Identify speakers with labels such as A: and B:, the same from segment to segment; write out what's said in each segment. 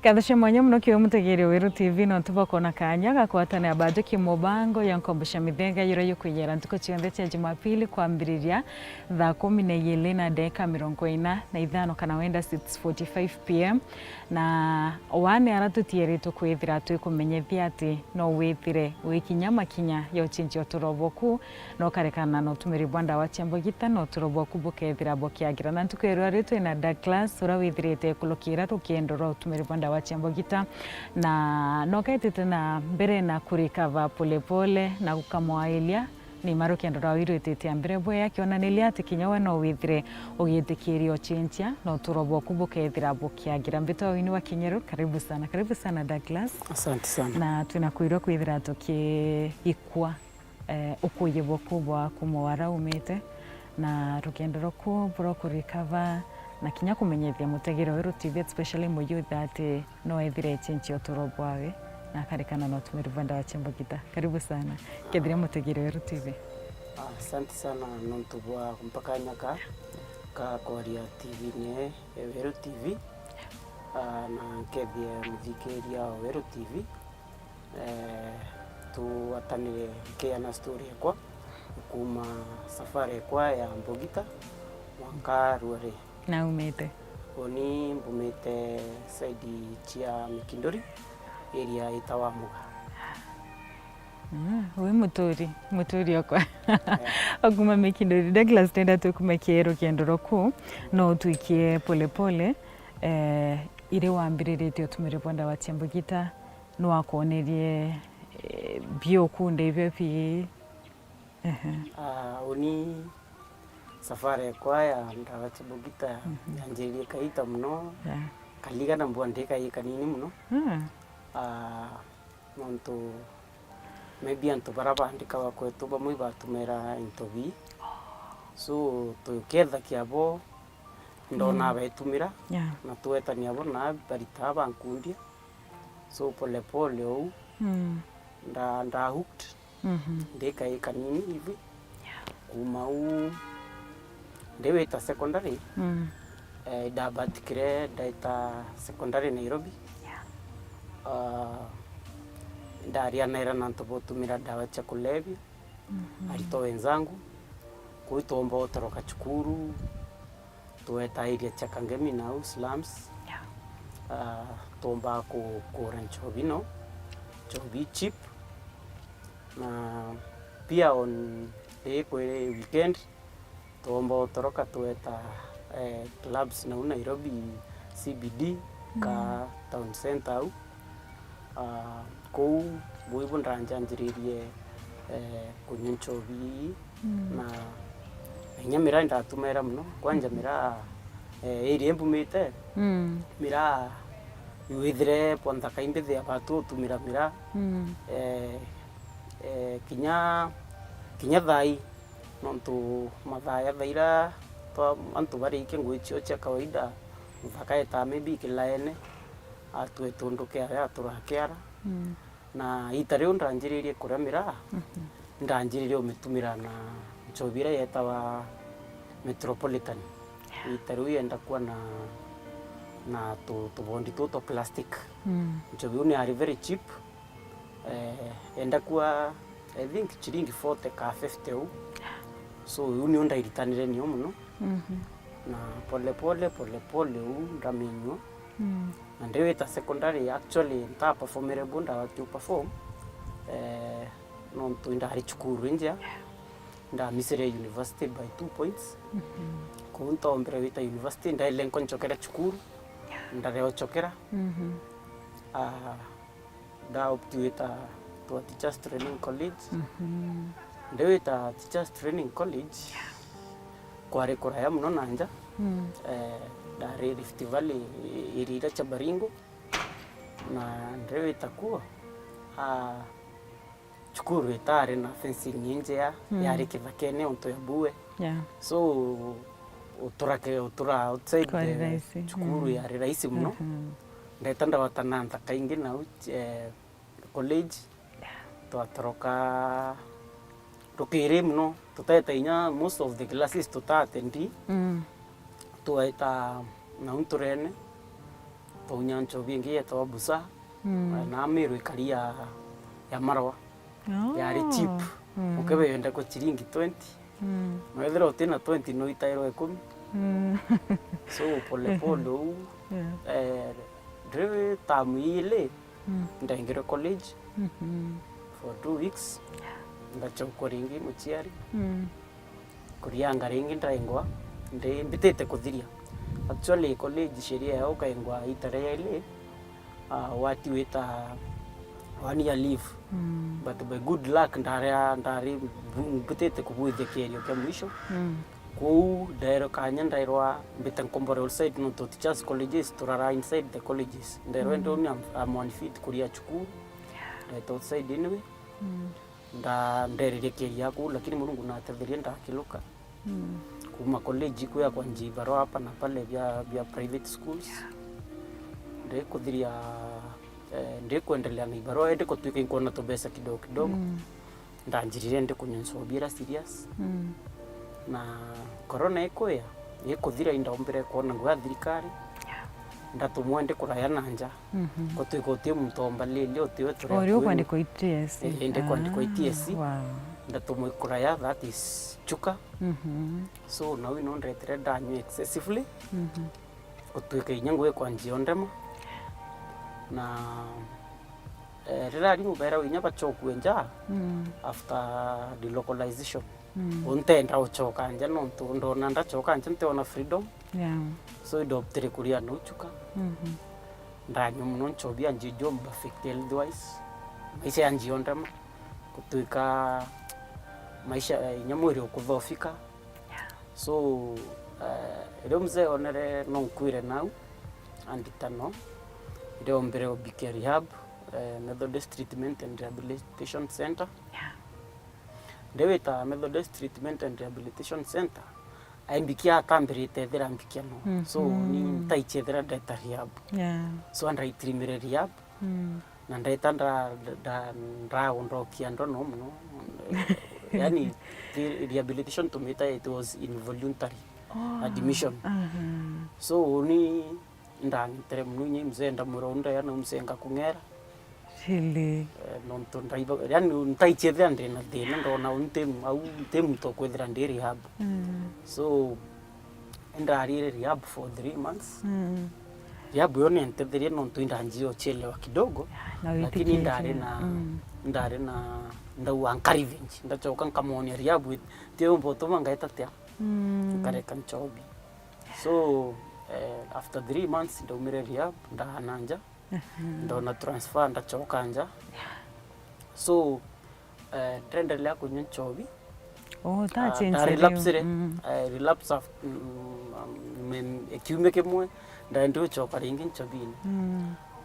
A: Kadhashe mwanya mno kiwe mutegere Weru TV no tubako na kanya gakwatana abaje kimobango yankombusha mithenga yiro yukuyera ntuko chionde cha Jumapili kwambiriria thaa 12 na dakika 45 kana wenda 6:45 pm na wane aratutiere tukwithira twikumenyethia ati no withire wikinya kinya yo chinjo turoboku no karekana no tumiri bwanda wa Chembogita no turoboku bukethira bokiagira na ntukwirwa ritu na Douglas ura withirite kulukira rukiendoro tumiri bwanda wa Chembogita na noketete na mbere na kurikava polepole na gukamwailia ni marukiendo ra wirutite mbere bwe yakionanilia ati kinyawe no withire ugitikirio chinchia no turobo kubukethira bukiagira mbito wini wa Kinyeru. Karibu sana Douglas.
B: Asante sana.
A: Na tunakuirwa kwithira tukiikwa ukuye bokubwa kumwara umete na rukiendo roku bro kurikava na kinya kumenyethia mutegero Weru TV especially mu youth ati no ethire chinchio turobwawe na karikana no tumiri bwanda wa Chembogita. Karibu sana kethire mutegero Weru TV.
B: Asante sana nontubwa mpaka nyaka ka kwaria TV ne Weru TV na kethie mthikeria Weru TV tu atanire kiana story yakwa kuma safari yakwa ya Mbogita mwaka ruare
A: na umete
B: oni mbumete saidi chia Mikindori area itawa Muga.
A: We muturi okwa aguma Mikindori. Douglas tenda tukumekiero kiendoro ku no tuikie polepole ire wambiriritie utumire bwanda wa Chembogita no akonerie bio kunde ivyo pi
B: oni safari kwa ya ndawa Chembogita yanjiririe kaita muno kaliga na mbwandika ikanini muno nonto maybe anto barabandika bakwetu bamwe batumera intobi so tuketha kiabo ndona betumira na tuetania abo na barita bankundia so polepole au nda hooked ndika ikanini hivi kuma u ndeweta secondary dabatikire daita secondary Nairobi ndaria naira nantobotumira dawa cha kulevya arito wenzangu kuitomba otoroka chukuru tueta area cha Kangemi na slums tomba ku rancho chobi chip na pia on kwele weekend tomba otoroka tueta clubs na Nairobi CBD ka town center au ko buibu ndanjanjiririe kunyunchobi na nyamira ndatumera muno kwanja mira area mbumite mira withire ponta kaimbe thia batu tumira mira kinya thai nontu mathaya thaira to antu bari kengwichio cha kawaida mthaka eta maybe kilaene atwe tunduke aya turakiara na itareo ndanjiririe kuramira ndanjiririe umetumira na nchobira yetawa Metropolitan itareo yenda kwa na to bondi to plastic nchobi ni are very cheap enda kwa I think chiringi 40 ka 50 so uni onda iritanire niyo muno na polepole ndamenyo na ndeweta secondary actually nta performere bunda watu perform non to ndari chukuru nja nda misere university by 2 points kunta ombere wita university nda ile nkonchokera chukuru ndareo chokera da optueta to teachers training college ndeweta teachers training college kware kuraya muno nanja dari Rift Valley irira cha Baringo na ndeweta kuwa chukuru etare na fencing nje yari kivakene onto yabuwe so utura outside chukuru yari raisi muno ndetanda watananta kaingi na college twatoroka tukire muno tuteta inya most of the classes tutatendi tuaita na unturene tounya nchobi ingi yetwa busa na miru ikari ya marwa yari cheap ukebe yenda ko chiringi 20 no ethera utina 20 no itairo 10 so pole pole drive tamu ile ndaingira college for 2 weeks ndachokwa ringi muchiari kurianga ringi ndaingwa mbitete kuthiria actually college sheria yao kaingwa itare ile wati weta 1 year leave but by good luck ndari mbitete kubuithekerio kya mwisho kou ndairo kanya ndairwa mbita nkombore all side no to teachers colleges turara inside the colleges ndairo ndo ni am on fit kuria chukuru right outside anyway ndererekeria ku lakini Mungu natetheria ndakiluka kuma college kuya kwa njibaro hapa na pale vya private schools ndikuthiria ndikuendelea na ibaro ndiko tuike nkona tobesa kidogo kidogo ndanjirire ndikunyensobira serious na corona ikoya ikuthira indaombere kuona ngwa thirikari ndatumwa ndikuraya nanja ko tuikotie mutomba lele otiwe ture
A: orio kwandiko ITS
B: kwandiko ITS ndatumwa kuraya that is chuka so now we know ndretere danyu excessively otuike inyangu kwa njio ndema na rerari mubera winya bachoku enja after delocalization untenda uchoka nje nonto ndona ndachoka nje nteona freedom so idoptere kuria no chuka ndanyu muno nchobia njijo perfect health-wise maisha yanjio ndema kutuika maisha nyamwiri ukuthofika so ero mzee onere no nkwire now anditano ndio mbere obikia rehab Methodist Treatment and Rehabilitation Center ndeweta Methodist Treatment and Rehabilitation Center aimbikia atambirite thera mbikia no so ni taichethera data rehab so andra itrimire rehab na ndaita ndra ondokia ndo no no yani rehabilitation to me it was involuntary admission so ni ndani tere munye mzenda muronda yana umsenga kungera
A: Chile
B: nonto ndaiba yani ntaichethera ndena thina ndona untem to kwethera ndi rehab so ndarire rehab for 3 months rehab yone ntetheria nonto ndanjio chelewa kidogo lakini ndare na ndau encouragement ndachoka nkamonia rehab tio mboto mangaita tia kareka nchobi so after 3 months ndaumire rehab ndahananja ndona transfer ndachoka nja so trendelea kunywa nchobi
A: that's
B: relapse relapse of kiume kimwe ndaenda uchoka ringi nchobini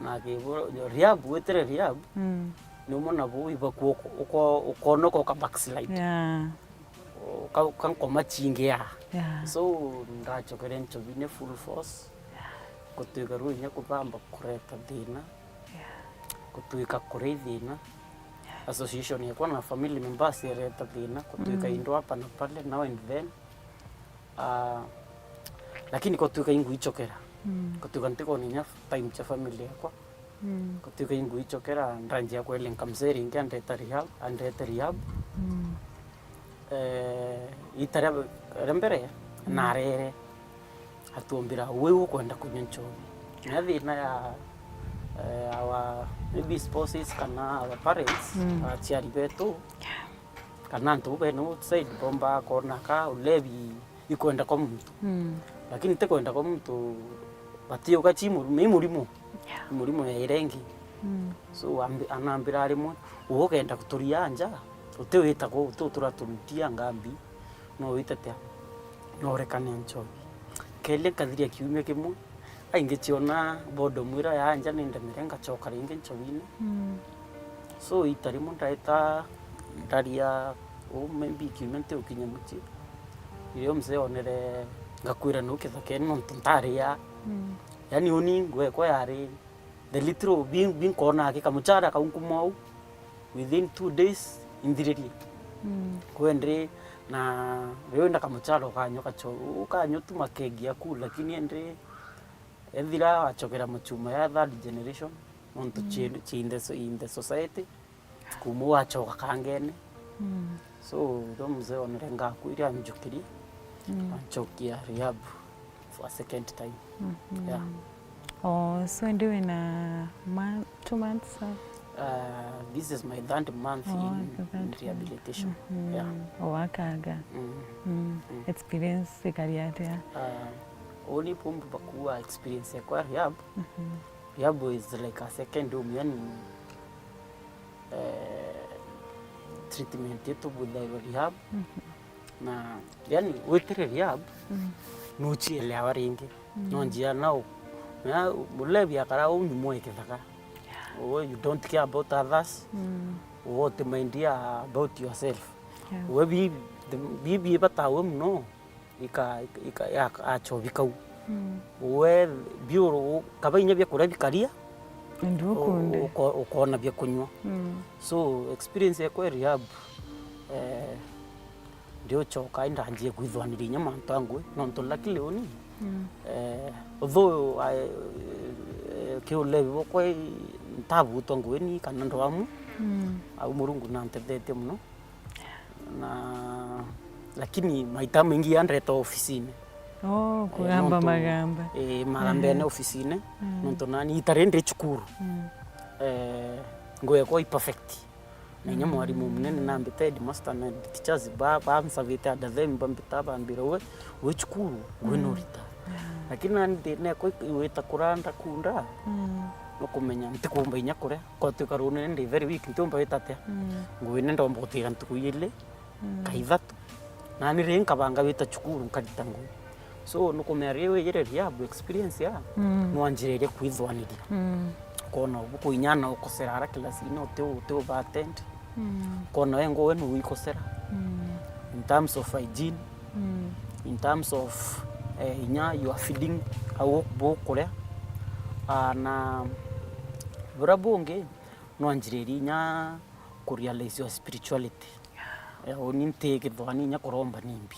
B: na kibo rehab wetere rehab nomona bo iba uko ka backslide kan koma chingea so ndachokere nchobine full force kutuika ruinya kubamba kureta thina kutuika kure thina association yakwa na family members yereta thina kutuika indo hapa na pale now and then lakini kutuika ingu ichokera kutuika ntiko ninya time cha family yakwa kutuika ingu ichokera ndanjia kwele nkamseri ngia ndeta rehab itara rembere narere atuombira wewe kwenda kunywa nchobi na thina ya our maybe spouses kana our parents achiari betu kana ntu beno outside bomba kona ka ulebi ikwenda kwa mtu lakini te kwenda kwa mtu batio kachimu murimo ya irengi so anambira rimwe ukenda kuturia anja utewita ko ututura turutia ngambi no witete no rekane nchobi kele kadhiria kiume kimwe aingechiona bodo mwira ya anja ninde mirenga choka ringe nchobine so itarimo ndaita ndaria maybe kiumente ukinyamuchi iyo mzee onere ngakwira nukitha keno ntaria yani uni ngwe kwa yari the little being kona kikamuchara kaunkumau within 2 days indiririe kwendre na wewe ndakamucharo kanyo kacho ukanyo tu makegi yaku lakini ende ethira wachokera machuma ya third generation onto in the society kuma wachoka kangene so ndo mzee onerenga kuiria njukiri anchokia rehab for a second time. Yeah.
A: Oh, so doing 2 months?
B: This is my third month in rehabilitation. Yeah.
A: Wakaga. Experience ikariate.
B: Only pumbu bakuwa experience ya kwa rehab. Rehab is like a second home, yani treatment yetu buda rehab. Na yani wetere rehab nuchielewa ringi. Nonjia nao. Na mulevi akara unyumoe kithaka. Oh, you don't care about others. What mindia about yourself. We bibi batawe mno ika achobikau. We biuro kabainya bya kurabikaria
A: Ndukunde
B: ukona bya kunywa. So experience ya kwa rehab ndio choka indanjie kwithwanirinya mantu angwe nonto luckily oni although kiulevi bokwa ntabutwa ngweni kana ndwamu au murungu na ntethete muno na lakini maita mengi andreta ofisini
A: kugamba magamba
B: magamba na ofisini nonto nani itarende chukuru ngoya kwa perfect nenya mwarimu munene na mbita headmaster na teachers ba msavite adazemi bambita bambira we chukuru we norita lakini nandi ne ko wita kuranda kunda no kumenya ntikumba inyakure ko tukarune ndi very weak ntumba witate ngwine ndombo gutira ntukuyile kaithatu nani renka banga wita chukuru nkaditangu so no kumenya we yere rehab experience ya no anjirere kwithwaniria kona ubuko inyana ukosera ara kila sino te ba attend kona wengo wenu uikosera in terms of hygiene in terms of inya you are feeding au bokore na burabonge no anjireri nya kurealize your spirituality oninte kithwani nya kuromba nimbi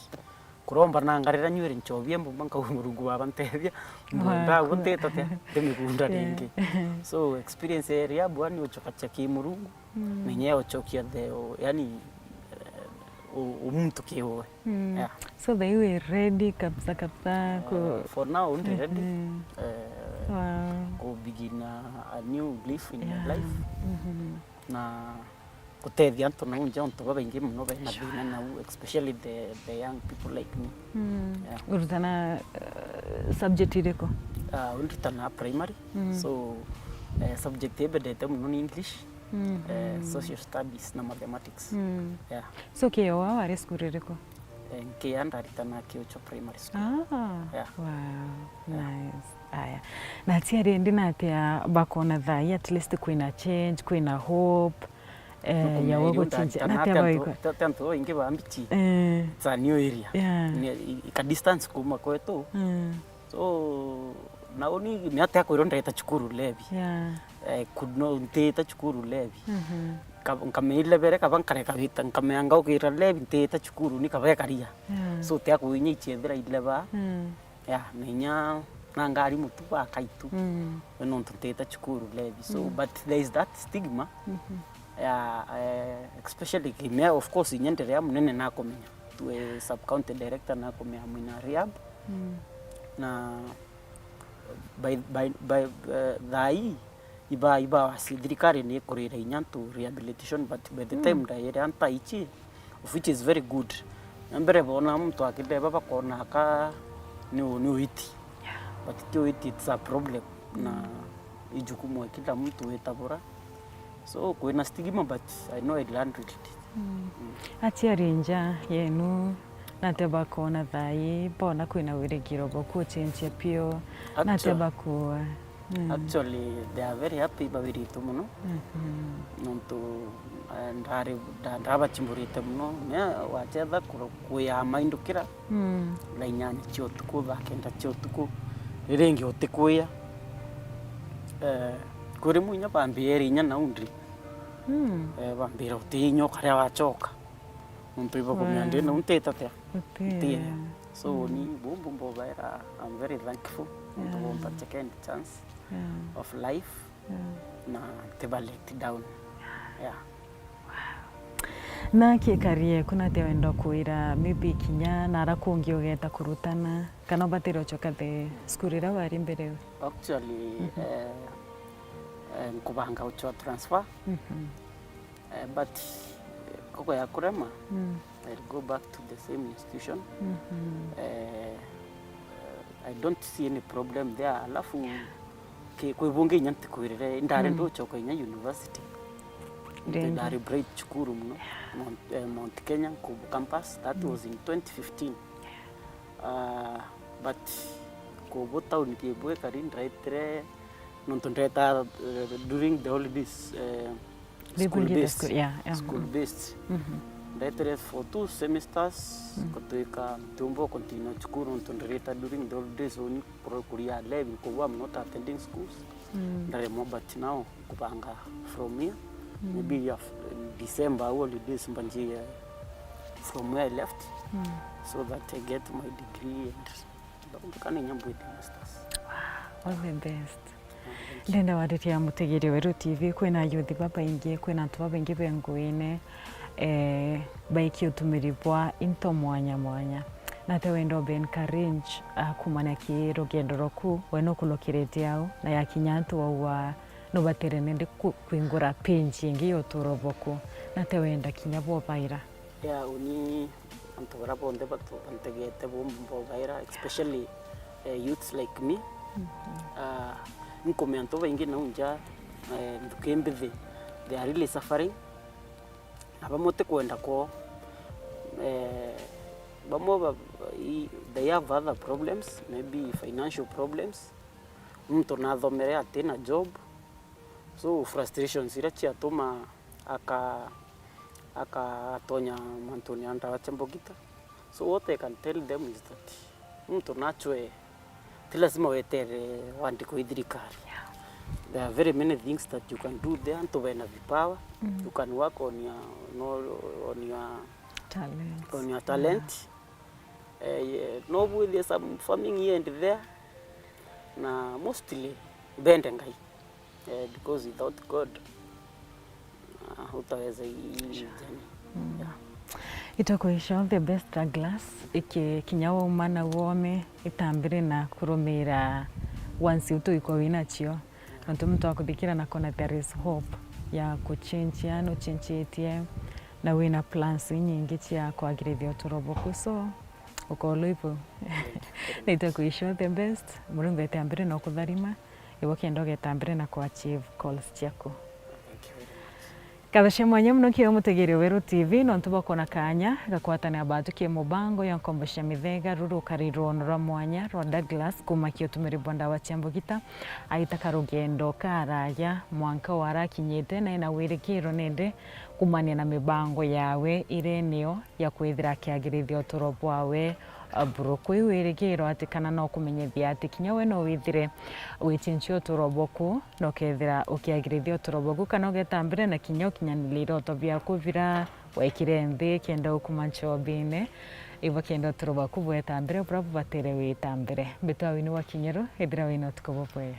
B: kuromba na ngarira nywere nchovie mbanga umurungu babantebya mbunda guteta te demigunda ringi so experience area bwani uchokacha ki murungu menye ochokia deo yani umuntu kiwe. Yeah.
A: So they were ready kabisa
B: for now ndi ready go begin a new life in my life na kutethia antu na unja onto babaingi muno bena bina na especially the young people like me.
A: Urutana subject ireko
B: urutana primary so subject ebedete muno ni English social studies na mathematics. Yeah.
A: So kio wari school ireko
B: nkianda ritana kiocho primary school.
A: Yeah. Wow, nice. Aya na tiari ndina atia bakona thai at least kuina change kuina hope ya wago chinja na tia
B: tanto inge bambichi za new area ika distance kuma kwetu so naoni ni atia ko ironda eta chukuru lebi could no nteta chukuru lebi nkamile bere kabankare kabita nkameanga ukira lebi nteta chukuru ni kabekaria so tia ko inyi chethera ileba nenya nangari mutu bakaitu no nteta chukuru lebi so but there is that stigma especially me of course inyenderea munene na komenya to a sub county director na komenya mwina rehab na by thai iba wasidrikari ni korera inyantu rehabilitation but by the time da yere anta ichi which is very good mbere bona mtu akideba bakona ka ni uiti but tio it's a problem na ijukumu kila mtu wetabora so kuna stigma but I know I learned with it.
A: Atiarinja yenu nateba kona thai bona kwina wiregiro boku change pio nateba ku
B: actually they are very happy babiritu muno nonto ndaba chimburite muno ne wachetha kuya maindukira la inyanya chiotuku bakenda chiotuku rirengi otikuya kuri munya bambieri nya na undri bambira utinyo kare wachoka mpiba kumyande na unteta te So ni bumbu mbobaira, I'm very thankful to the second chance of life na never let down. Yeah.
A: Na kiekarie kuna tewendo kuira maybe kinya nara kungi ugeta kurutana kana batiro choka the skurira wari mbere.
B: Actually nkubanga ucho transfer but koko ya kurema I'll go back to the same institution. I don't see any problem there. Alafu kuibunge nyanti kuirire ndare ndo choko inya university. Ndare bright chukuru mno Mount Kenya Kubu campus. That was in 2015. But Kubu town kibwe karin right nontondreta during the holidays school based. Right for 2 semesters kutoka tumbo continue chukuru nontondreta during the holidays oni kuria level kuwa I'm not attending schools. Ndare mo but now kupanga from here maybe December holidays mbanji from where I left so that I get my degree and can nyambo masters.
A: All the best. Ndenda waditia mutegere weru TV kwena youth baba ingie kwena antu babengi benguine baiki utumiribwa into mwanya na tewendo ben encourage kumana ki rugendo roku weno kulokirete yao na yakinyantu wa no batere nende kuingura page ingi yoturoboku na tewenda kinyabo baira
B: ya uni antu barabonde batu antegete bombo baira especially youths like me nkomento baingi na unja ndukembethe they are really suffering abamote kwenda ko bamo they have other problems, maybe financial problems. Mtu nathomere atena job, so frustrations irachi atoma tonya mantoni anda wachambogita. So what I can tell them is that mtu nachwe lazima wetere wandiko idrikari. There are very many things that you can do there to win a power. You can work on your talent. No with some farming here and there. Na mostly bendengai. Because without God hutaweza hii.
A: Itakuisha all the best Douglas kinyawa umana wome itambire na kurumira once uto iko winachio nantu mtu akuthikira na kona there is hope ya kuchange ano change na wina plans nyingi cia kwagirithia uturoboku so ukolo ipo itakuisha the best murungu itambire na kutharima iwo kendo getambire na ku achieve goals ciako. Kabashe mwanya muno kiyo mutegere weru TV no ntubako na kanya gakwatana abatu ki mubango ya Nkombosha Mithega ruru karirwo nora mwanya ro Douglas kuma kiyo tumiri bonda wa Chambogita aitaka rugendo karaya mwanka warakinyete na ina wirikiro nende kumania na mibango yawe ireneo ya kwithira kiagirithio uturobo wawe buruku wirikiro atikana no kumenyethia ati kinyawe no withire wichinchio turoboku no kethira ukiagirithio turoboku kana ugetambire na kinyo kinyaniliro tobia kuvira waikire nthi kenda ukumancho bine ivo kenda turoboku bwetambire brabu batere witambire bitwa wini wa kinyero edira wino tukobopoya.